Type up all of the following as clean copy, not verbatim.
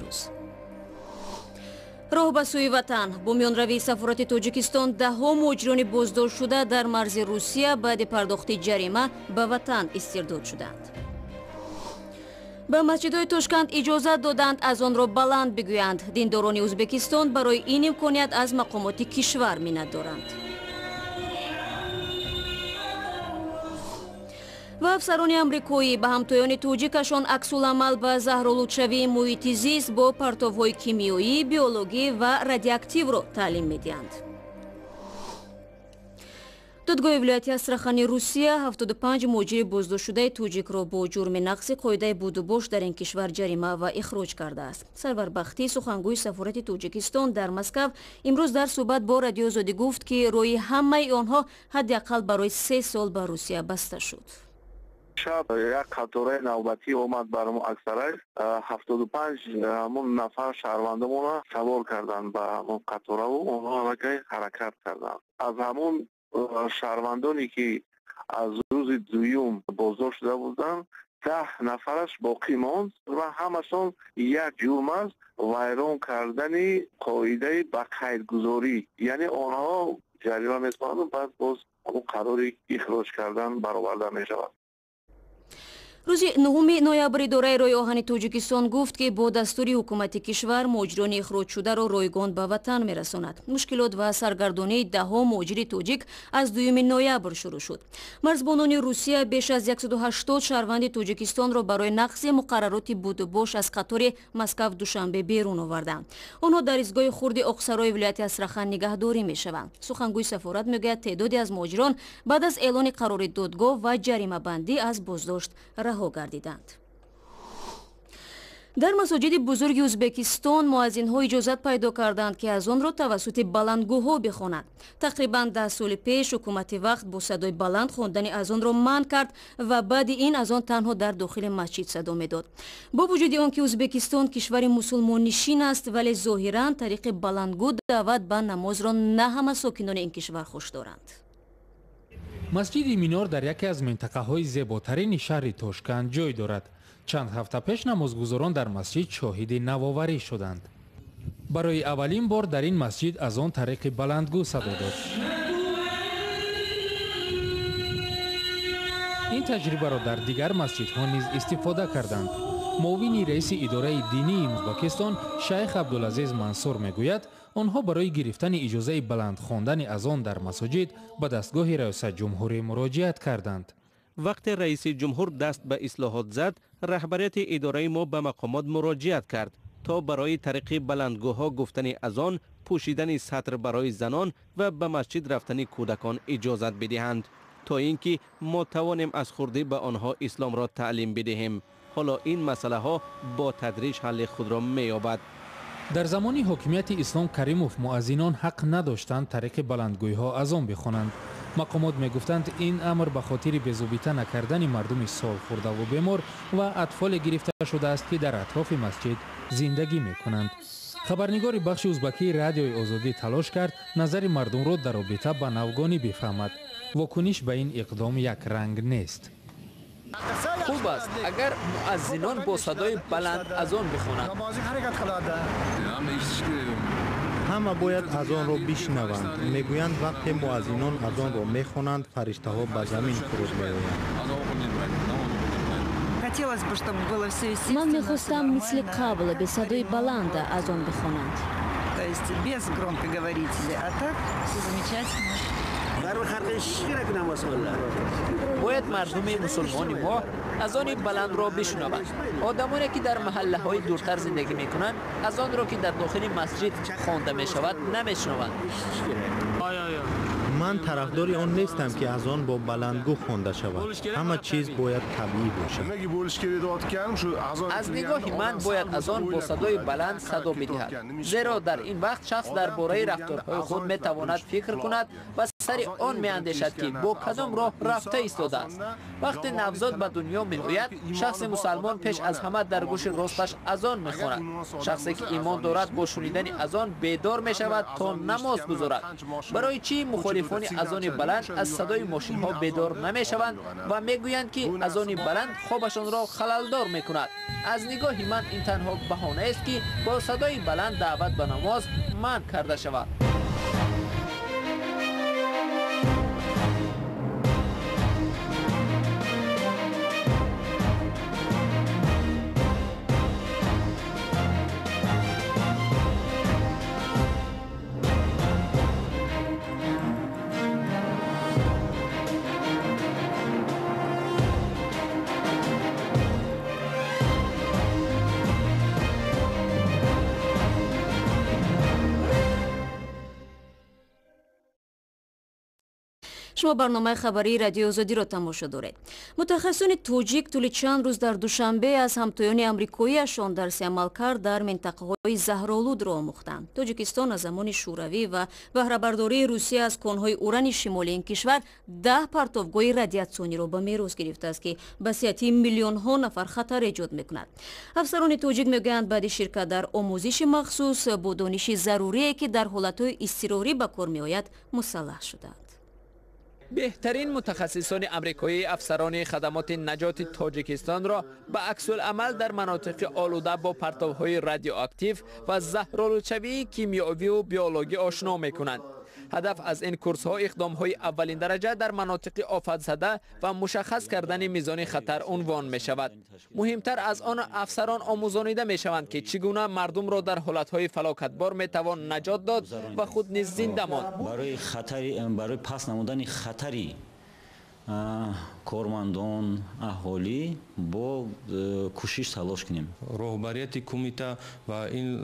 امروز. راه به سوی وطن بومیانروی سفارت تاجیکستان ده‌ها مهاجران بازداشت شده در مرز روسیه بعد پرداخت جریمه به وطن استرداد شدند. به مسجدهای تاشکند اجازه دادند از آن را بلند بگویند. دینداران ازبکستان برای این امکانیت از مقامات کشور منت دارند. و افسران امریکایی به همتایان تاجیکشان عکس‌العمل به زهرآلودشوی محیط زیست با پرتوهای کیمیایی، بیولوژی و رادیواکتیو را تعلیم می‌دهند. دادگاه ولایت استراخان روسیه 75 مهاجر بازداشت شده تاجیک را با جرم نقض قاعده بود و باش در این کشور جریمه و اخراج کرده است. سرور بختی سخنگوی سفارت تاجیکستان در مسکو امروز در صحبت با رادیو آزادی گفت که روی همه آنها حداقل برای 3 سال به روسیه بسته شد. شب یک قطاره نوبتی اومد برام اکثرش 75 همون نفر شهروندمون را سوار کردن به همون قطاره و اونها را که حرکت کردن. از همون شهروندانی که از روز دوم بازداشت شده بودن 10 نفرش باقی ماند و همشون یک جرم از ویران کردن قاعده به قیدگذاری، یعنی آنها جریمه می‌کنند بعد باز اون قراری اخراج کردن برآورده می‌شود. روز 9 نوامبر اداره راه آهن تاجیکستان گفت که با دستور حکومت کشور مهاجران اخراج شده را رایگان به وطن میرساند. مشکلات و سرگردانی ده‌ها مهاجر تاجیک از 2 نوامبر شروع شد. مرزبانان روسیه بیش از 180 شهروند تاجیکستان را برای نقض مقررات بود و باش از قطار مسکو دوشنبه بیرون آوردند. آنها در ایستگاه خرد اقصرای ولایت استراخان نگهداری میشوند. سخنگوی سفارت میگوید تعدادی از مهاجران بعد از اعلان قرار دادگاه و جریمه بندی از بازداشت رها گردیدند. در مساجد بزرگ ازبکستان مؤذن‌ها اجازت پیدا کردند که از آن را توسط بلندگوها بخوانند. تقریباً 10 سال پیش حکومت وقت با صدای بلند خواندن از آن را منع کرد و بعد این از آن تنها در داخل مسجد صدا می‌داد. با وجود آنکه ازبکستان کشور مسلمان نشین است ولی ظاهراً طریق بلندگو دعوت به نماز را نه همه ساکنان این کشور خوش دارند. مسجد مینار در یکی از منطقه‌های زیباترین شهر تاشکند جای دارد. چند هفته پیش نمازگزاران در مسجد شاهد نوآوری شدند. برای اولین بار در این مسجد از آن طریق بلندگو صدا داد. این تجربه را در دیگر مسجدها نیز استفاده کردند. معاون رئیس اداره دینی ازبکستان شیخ عبدالعزیز منصور میگوید آنها برای گرفتن اجازه بلند خواندن اذان در مساجد به دستگاه ریاست جمهوری مراجعت کردند. وقتی رئیس جمهور دست به اصلاحات زد، رهبریت اداره ما به مقامات مراجعت کرد تا برای طریق بلندگوها گفتن اذان، پوشیدن سطر برای زنان و به مسجد رفتن کودکان اجازت بدهند تا اینکه ما توانیم از خرده به آنها اسلام را تعلیم بدهیم. حالا این مسئله ها با تدریج حل خود را می‌یابد. در زمان حاکمیت اسلام کریموف مؤذنان حق نداشتند طریق بلندگوی ها اذان بخوانند. مقامات میگفتند این امر به خاطر بی‌ضابطه نکردن مردم سال خورده و بیمار و اطفال گرفته شده است که در اطراف مسجد زندگی میکنند. خبرنگار بخش ازبکی رادیوی آزادی تلاش کرد نظر مردم را در رابطه با نوگانی بفهمد. واکنش به این اقدام یک رنگ نیست. خوب است اگر مؤذنان با صدای بلند اذان بخوانند. همه باید اذان را بشنوند. میگویند وقتی مؤذنان اذان را میخوانند فرشته ها به زمین فرود میآیند. من میخواستم مثل قبل به صدای بلند اذان بخوانند. باید مردم مسلمان ما اذان بلند را بشنوند. آدمانی که در محله های دورتر زندگی میکنند اذان را که در داخل مسجد خوانده می شود نمیشنوند. من طرفدار آن نیستم که اذان با بلندگو خوانده شود. همه چیز باید طبیعی باشد. از نگاه من باید اذان با صدای بلند صدا بدهد، زیرا در این وقت شخص درباره رفتارهای خود میتواند فکر کند و سر آن میاندیشد که با کدام راه رفته ایستاده است. وقتی نوزاد به دنیا میآید، شخص مسلمان پیش از همه در گوش راستش اذان میخواند. شخصی که ایمان دارد با شنیدن اذان بیدار میشود تا نماز گزارد. برای چی مخالفان اذان بلند از صدای ماشین ها بیدار نمیشوند و میگویند که اذان بلند خوابشان را خللدار میکند؟ از نگاه من این تنها بهانه است که با صدای بلند دعوت به نماز منع کرده شود. شما برنامه خبری رادیو آزادی را تماشا دارید. متخصصان توجیک طول چند روز در دوشنبه از همتایان آمریکایی‌شان درس عملکرد در منطقه‌های زهرآلود را آموختند. تاجیکستان از زمان شوروی و بهره‌برداری روسیه از کان‌های اوران شمالی این کشور 10 پرتابگاه رادیاسیونی را به میراث گرفته است که به صحت میلیون‌ها نفر خطر ایجاد می‌کند. افسران توجیک میگویند بعد شرکت در آموزش مخصوص با دانش ضروری که در حالت‌های اضطراری به کار می‌آید مسلح شدند. بهترین متخصصان آمریکایی افسران خدمات نجات تاجیکستان را به عکس‌العمل در مناطق آلوده با پرتاب‌های رادیواکتیو و زهرآلودشوی کیمیایی و بیولوژی آشنا می‌کنند. هدف از این کورس‌ها اقدام‌های اولین درجه در مناطق آفت زده و مشخص کردن میزان خطر عنوان می‌شود. مهمتر از آن افسران آموزانیده می‌شوند که چگونه مردم را در حالت‌های فلاکتبار می‌توان نجات داد و خود نیز زنده ماند. برای پس نمودن خطری کارمندان اهالی با کوشش تلاش کنیم. راهبریت کمیته و این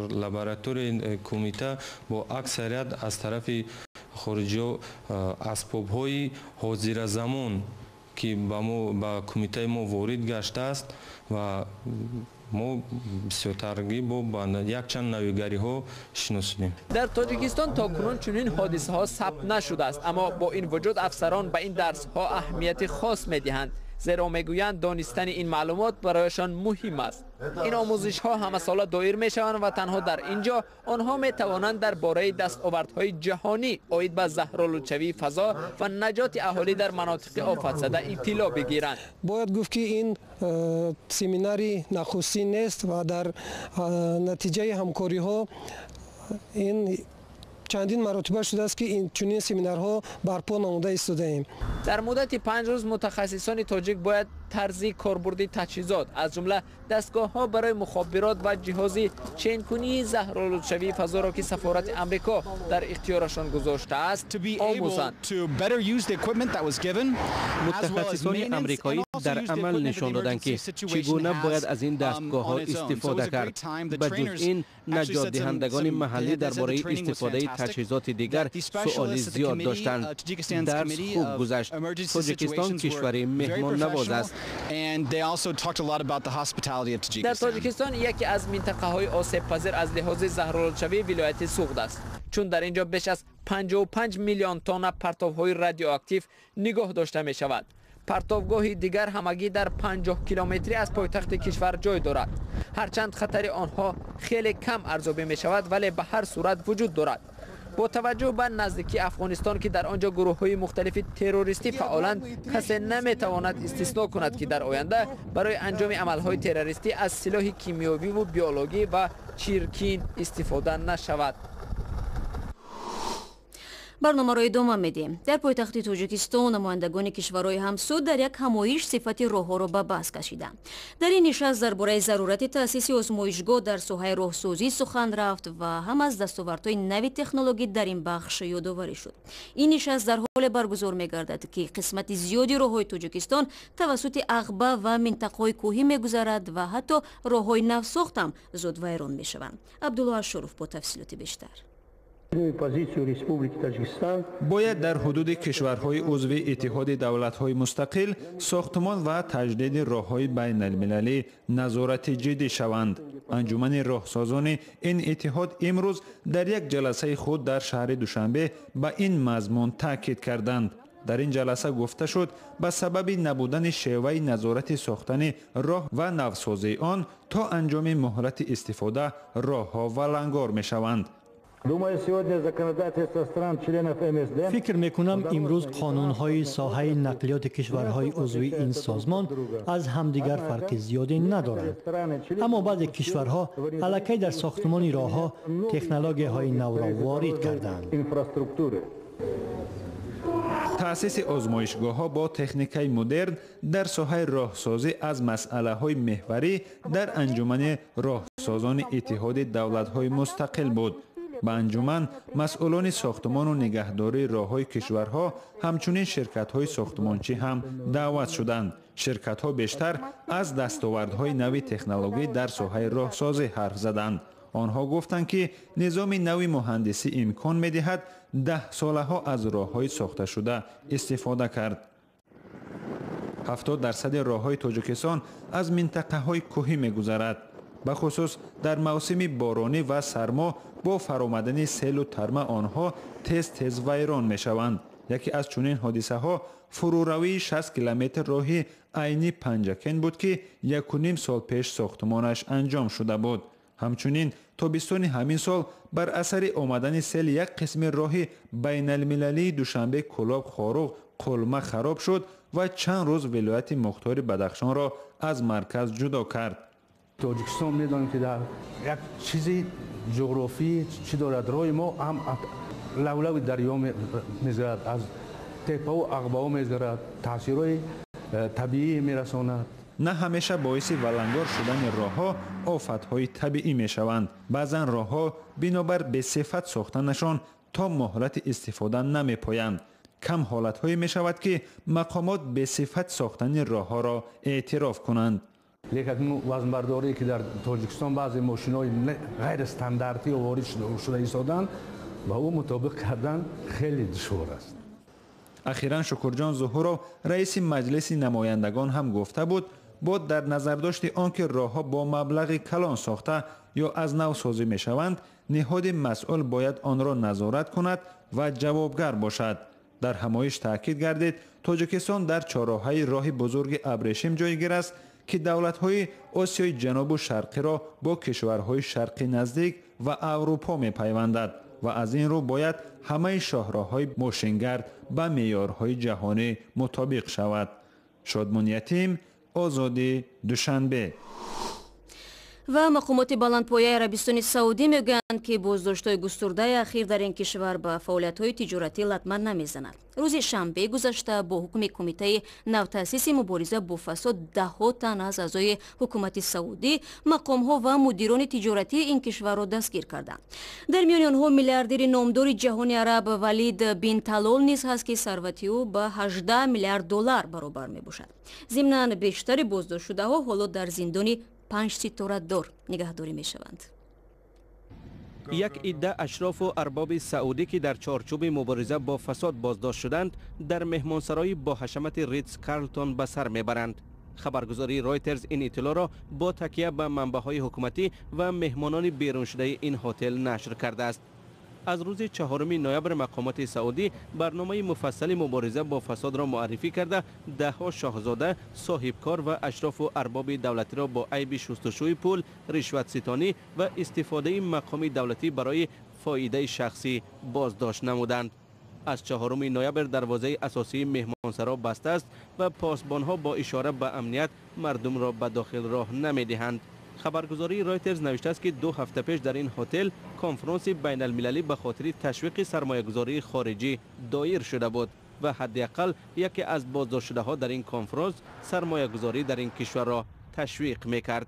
لابراتوری کمیته با اکثریت از طرف خارجی اسباب‌های حاضر زمان که با کمیته ما وارد گشته است و ما بسیارترگی با یک چند نویگری ها شناسیدیم. در تاجیکستان تا کنون چنین حادثه ها ثبت نشده است، اما با این وجود افسران به این درس ها اهمیت خاص میدهند، زیرا میگویند دانستن این معلومات برایشان مهم است. این آموزش ها همه ساله دایر می شوند و تنها در اینجا آنها می توانند درباره دستاوردهای جهانی عاید به زهرآلودشوی فضا و نجات اهالی در مناطق آفت زده اطلاع بگیرند. باید گفت که این سمیناری نخستین است و در نتیجه همکاری ها این چندین مرتبه شده است که این چنین سمینارها برپا نموده ایستاده ایم. در مدت 5 روز متخصصان تاجیک باید طرز کاربردی تجهیزات از جمله دستگاه‌ها برای مخابرات و جهاز چین‌کنی زهرآلودشوی فضا را که سفارت آمریکا در اختیارشان گذاشته است آموزند. متخصصان آمریکایی در عمل نشان دادند که چگونه باید از این دستگاه‌ها استفاده کرد. بجز این نجات دهندگان محلی درباره استفاده تجهیزات دیگر سوالی زیاد داشتند. درس خوب گذشت. تاجیکستان کشوری مهمان نواز است. در تاجیکستان یکی از منطقه‌های آسیب پذیر از لحاظ زهرآلودشوی ولایت سوغد است، چون در اینجا بیش از 55 میلیون تن پرتاب‌های رادیواکتیو نگاه داشته می شود. پرتابگاه دیگر همگی در 50 کیلومتری از پایتخت کشور جای دارد. هرچند خطر آنها خیلی کم ارزیابی می شود، ولی به هر صورت وجود دارد. با توجه به نزدیکی افغانستان که در آنجا گروه‌های مختلف تروریستی فعالند، کسی نمی‌تواند استثنا کند که در آینده برای انجام عمل‌های تروریستی از سلاح کیمیایی و بیولوژی و چیرکین استفاده نشود. برنامه را ادامه میدیم. در پایتخت تاجیکستان نمایندگان کشورهای همسو در یک همایش صفت راهها را به بحث کشیدند. در این نشست درباره ضرورت تأسیس آزمایشگاه در ساحه راهسازی سخن رفت و هم از دستاوردهای نوی تکنولوژی در این بخش یادآوری شد. این نشست در حال برگزار می‌گردد که قسمت زیادی راههای تاجیکستان توسط عقبه و منطقه‌های کوهی می‌گذرد و حتی راههای نوساخت هم زود ویران می‌شوند. عبدالله اشرف با تفصیلات بیشتر. باید در حدود کشورهای عضو اتحاد دولت‌های مستقل ساختمان و تجدید راه‌های بین‌المللی نظارت جدی شوند. انجمن راهسازان این اتحاد امروز در یک جلسه خود در شهر دوشنبه به این مضمون تاکید کردند. در این جلسه گفته شد به سبب نبودن شیوه نظارت ساختن راه و نوسازی آن تا انجام مهلت استفاده راه‌ها ولنگار می‌شوند. فکر میکنم امروز قانونهای ساحه نقلیات کشورهای عضو این سازمان از همدیگر فرق زیادی ندارند، اما بعضی کشورها الکی در ساختمان راهها تکنولوژی های نو را وارد کردند. تأسیس آزمایشگاه‌ها با تکنیک‌های مدرن در ساحه راهسازی از مسئله‌های محوری در انجمن راهسازان اتحاد دولت‌های مستقل بود. به انجمن مسئولان ساختمان و نگهداری راه‌های کشورها همچنین شرکت‌های ساختمانچی هم دعوت شدند. شرکت‌ها بیشتر از دستاوردهای نوی تکنولوژی در ساحه راهسازی حرف زدند. آنها گفتند که نظام نوی مهندسی امکان می‌دهد 10 ساله‌ها از راه‌های ساخته شده استفاده کرد. 70% راه‌های تاجیکستان از منطقه‌های کوهی می‌گذرد. به خصوص در موسم بارانی و سرما با فرآمدن سیل و ترمه آنها تیز ویران می‌شوند. یکی از چنین حادثه‌ها فروروی 60 کیلومتر راه عینی پنجکن بود که 1.5 سال پیش ساختمانش انجام شده بود. همچنین تابستان همین سال بر اثر آمدن سیل یک قسم راه بین المللی دوشنبه کلاب خاروق قلمه خراب شد و چند روز ولایت مختار بدخشان را از مرکز جدا کرد. تاجیکستان می‌دانیم که در یک چیزی جغرافی چی دارد، راه ما هم لولو دریا می‌گذرد، از تپه و عقبه‌ها می‌گذرد، تاثیرهای طبیعی می‌رساند. نه همیشه باعث ولنگار شدن راه‌ها آفت‌های طبیعی می‌شوند. بعضاً راه‌ها بنابر به صفت ساختنشان تا مهلت استفاده نمی‌پایند. کم حالت‌هایی می‌شود که مقامات به صفت ساختن راه‌ها را اعتراف کنند. لیکن وزنبرداری که در تاجیکستان بعضی ماشین‌های غیر استانداردی وارد شده ایستادند و او مطابق کردن خیلی دشوار است. اخیراً شکرجان ظهورو رئیس مجلس نمایندگان هم گفته بود با در نظر داشت آنکه راه‌ها با مبلغ کلان ساخته یا از نو سازی می‌شوند، نهاد مسئول باید آن را نظارت کند و جوابگر باشد. در همایش تاکید گردید تاجیکستان در چهارراهه راه بزرگ ابریشم جایگیر است که دولت‌های آسیای جنوب و شرقی را با کشورهای شرقی نزدیک و اروپا می‌پیوندد و از این رو باید همه شاهراه‌های ماشینگرد به معیارهای جهانی مطابق شود. شادمان یتیم، آزادی، دوشنبه. و مقامات بلندپایه عربستان سعودی میگویند که بازداشت‌های گسترده اخیر در این کشور به فعالیت‌های تجارتی لطمه نمیزند. روز شنبه گذشته با حکم کمیته نوتأسیس مبارزه با فساد 10 تن از اعضای حکومت سعودی، مقام‌ها و مدیران تجارتی این کشور را دستگیر کردند. در میان آنها میلیاردر نامدار جهانی عرب ولید بن طلال نیز هست که ثروت او به 18 میلیارد دلار برابر میباشد. ضمناً بیشتر بازداشت شده‌ها حالا در زندان 5 ستاره دار نگهداری می شوند. یک عده اشراف و ارباب سعودی که در چارچوب مبارزه با فساد بازداشت شدند در مهمانسرای با حشمت ریتز کارلتون به سر میبرند. خبرگزاری رایترز این اطلاع را با تکیه به منبع‌های حکومتی و مهمانان بیرون شده این هتل نشر کرده است. از روز 4 نوامبر مقامات سعودی برنامه مفصل مبارزه با فساد را معرفی کرده 10 شاهزاده، صاحبکار و اشراف و ارباب دولتی را با عیب شستشوی پول، رشوت ستانی و استفاده مقام دولتی برای فایده شخصی بازداشت نمودند. از 4 نوامبر دروازه اساسی مهمانسرا بسته است و پاسبانها با اشاره به امنیت مردم را به داخل راه نمی‌دهند. خبرگزاری رایترز نوشته است که 2 هفته پیش در این هتل کنفرانس بین المللی به خاطر تشویق سرمایه‌گذاری خارجی دایر شده بود و حداقل یکی از بازداشت شده ها در این کنفرانس سرمایه‌گذاری در این کشور را تشویق می‌کرد.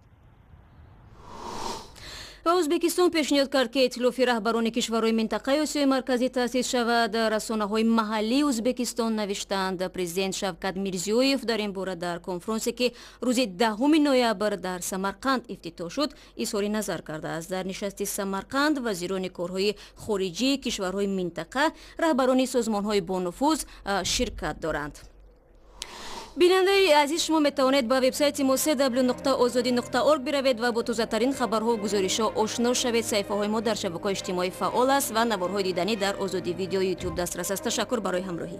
و ازبکستان پیشنهاد کرد که ائتلاف رهبران کشورهای منطقه آسیای مرکزی تأسیس شود. رسانه‌های محلی ازبکستان نوشتند پرزیدنت شوکت میرزیویف در این باره در کنفرانسی که روز 10 نوامبر در سمرقند افتتاح شد اظهار نظر کرده است. در نشست سمرقند وزیران کارهای خارجی کشورهای منطقه، رهبران سازمان‌های با نفوذ شرکت دارند. بیننده عزیز، شما میتوانید با وبسایت ما www.azadi.org بروید و با تازه‌ترین خبرها و گزارش‌ها آشنا شوید. صفحه‌های ما در شبکه‌های اجتماعی فعال است و نوارهای دیدنی در آزادی ویدیو یوتیوب دسترس است. تشکر برای همراهی.